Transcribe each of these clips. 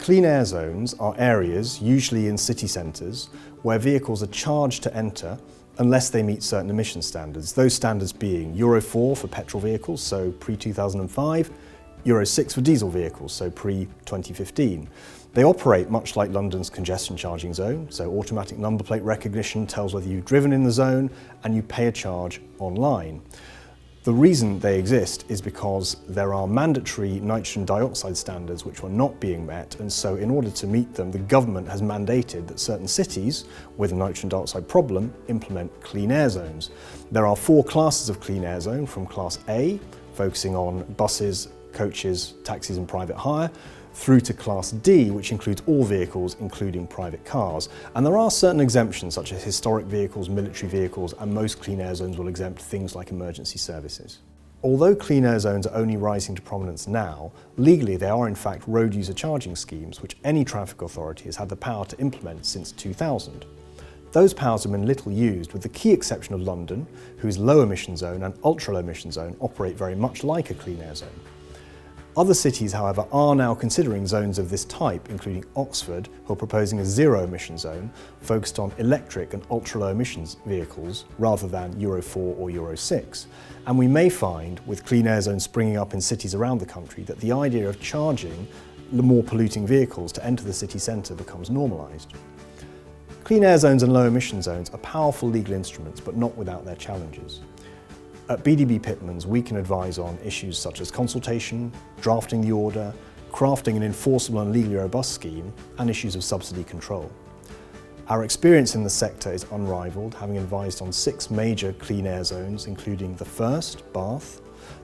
Clean air zones are areas, usually in city centres, where vehicles are charged to enter unless they meet certain emission standards. Those standards being Euro 4 for petrol vehicles, so pre-2005, Euro 6 for diesel vehicles, so pre-2015. They operate much like London's congestion charging zone, so automatic number plate recognition tells whether you've driven in the zone and you pay a charge online. The reason they exist is because there are mandatory nitrogen dioxide standards which are not being met, and so in order to meet them, the government has mandated that certain cities with a nitrogen dioxide problem implement clean air zones. There are 4 classes of clean air zone, from Class A, focusing on buses, coaches, taxis and private hire, through to Class D, which includes all vehicles, including private cars. And there are certain exemptions, such as historic vehicles, military vehicles, and most clean air zones will exempt things like emergency services. Although clean air zones are only rising to prominence now, legally they are in fact road user charging schemes, which any traffic authority has had the power to implement since 2000. Those powers have been little used, with the key exception of London, whose low emission zone and ultra low emission zone operate very much like a clean air zone. Other cities, however, are now considering zones of this type, including Oxford, who are proposing a zero emission zone focused on electric and ultra-low emissions vehicles rather than Euro 4 or Euro 6. And we may find, with clean air zones springing up in cities around the country, that the idea of charging the more polluting vehicles to enter the city centre becomes normalised. Clean air zones and low emission zones are powerful legal instruments, but not without their challenges. At BDB Pitmans, we can advise on issues such as consultation, drafting the order, crafting an enforceable and legally robust scheme, and issues of subsidy control. Our experience in the sector is unrivaled, having advised on 6 major clean air zones, including the first, Bath,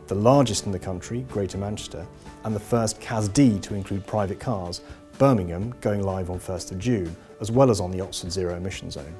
the largest in the country, Greater Manchester, and the first CAS-D to include private cars, Birmingham, going live on 1st of June, as well as on the Oxford Zero Emission Zone.